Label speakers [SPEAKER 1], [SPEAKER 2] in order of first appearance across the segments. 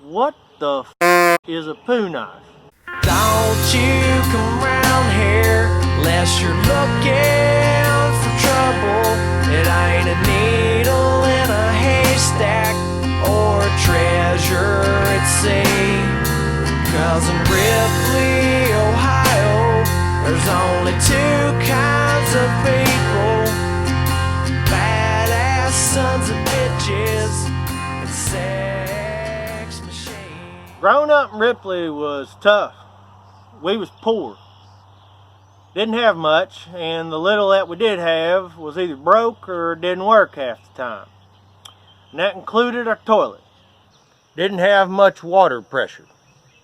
[SPEAKER 1] What the f is a POO knife?
[SPEAKER 2] Don't you come round here unless you're looking for trouble. It ain't a needle in a haystack or a treasure at sea. 'Cause in Ripley, Ohio, there's only two kinds of people: badass sons of bitches and sex machines.
[SPEAKER 1] Growing up in Ripley was tough. We was poor. Didn't have much, and the little that we did have was either broke or didn't work half the time. And that included our toilet. Didn't have much water pressure.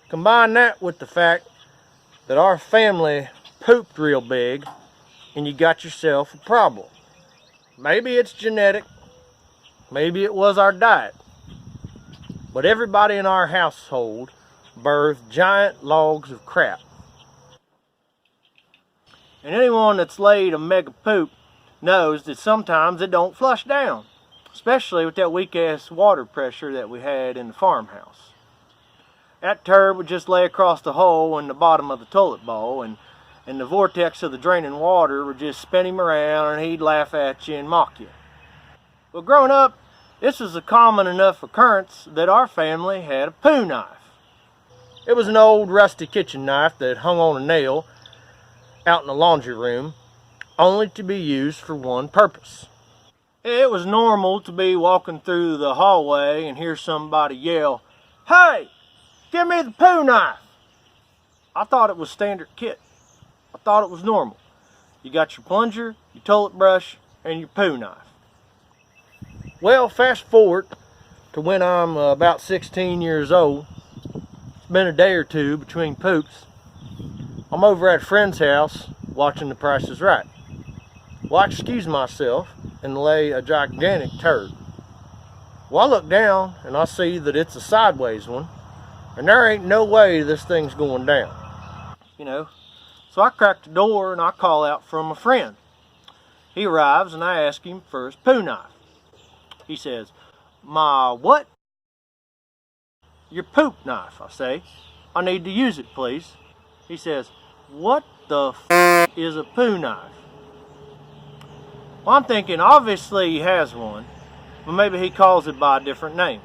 [SPEAKER 1] Combine that with the fact that our family pooped real big, and you got yourself a problem. Maybe it's genetic, maybe it was our diet, but everybody in our household birthed giant logs of crap. And anyone that's laid a mega poop knows that sometimes it don't flush down, especially with that weak ass water pressure that we had in the farmhouse. That turd would just lay across the hole in the bottom of the toilet bowl, and the vortex of the draining water would just spin him around, and he'd laugh at you and mock you. Well, growing up, this was a common enough occurrence that our family had a POO knife. It was an old rusty kitchen knife that hung on a nail out in the laundry room, only to be used for one purpose. It was normal to be walking through the hallway and hear somebody yell, "Hey, give me the POO knife!" I thought it was standard kit. I thought it was normal. You got your plunger, your toilet brush, and your POO knife. Well, fast forward to when I'm about 16 years old. It's been a day or two between poops. I'm over at a friend's house watching The Price is Right. Well, I excuse myself and lay a gigantic turd. Well, I look down and I see that it's a sideways one, and there ain't no way this thing's going down. So I crack the door and I call out from a friend. He arrives and I ask him for his POO knife. He says, "My what?" "Your poop knife," I say. "I need to use it, please." He says, "What the f is a POO knife?" Well, I'm thinking obviously he has one, but maybe he calls it by a different name.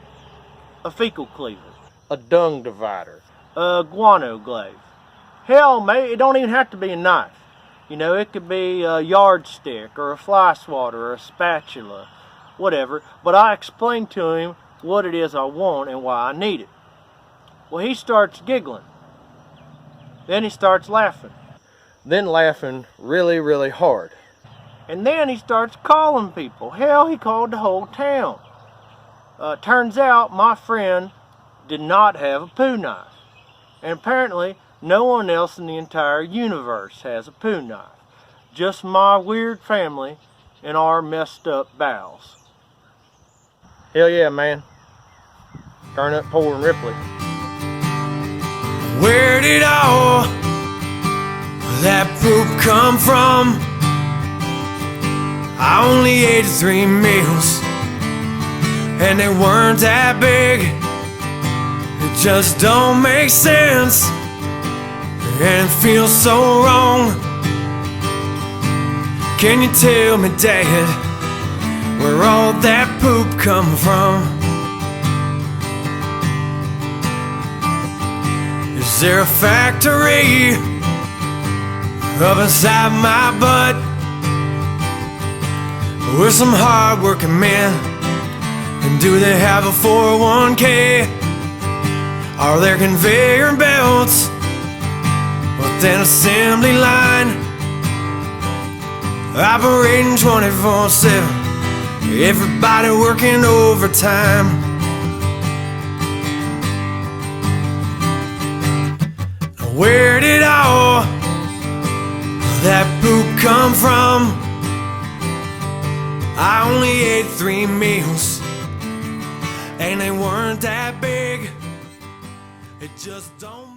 [SPEAKER 1] A fecal cleaver, a dung divider, a guano glaive. Hell, maybe it don't even have to be a knife. It could be a yardstick or a fly swatter or a spatula, whatever. But I explained to him what it is I want and why I need it. Well, he starts giggling. Then he starts laughing. Then laughing really, really hard. And then he starts calling people. Hell, he called the whole town. Turns out my friend did not have a POO knife. And apparently no one else in the entire universe has a POO knife. Just my weird family and our messed up bowels. Hell yeah, man. Turn up poor in Ripley.
[SPEAKER 2] Where did all that poop come from? I only ate 3 meals, and they weren't that big. It just don't make sense, and it feels so wrong. Can you tell me, Dad, where all that poop come from? Is there a factory up inside my butt with some hard-working men? And do they have a 401k? Are there conveyor belts with an assembly line operating 24/7? Everybody working overtime. Where did all that poop come from? I only ate 3 meals, and they weren't that big. It just don't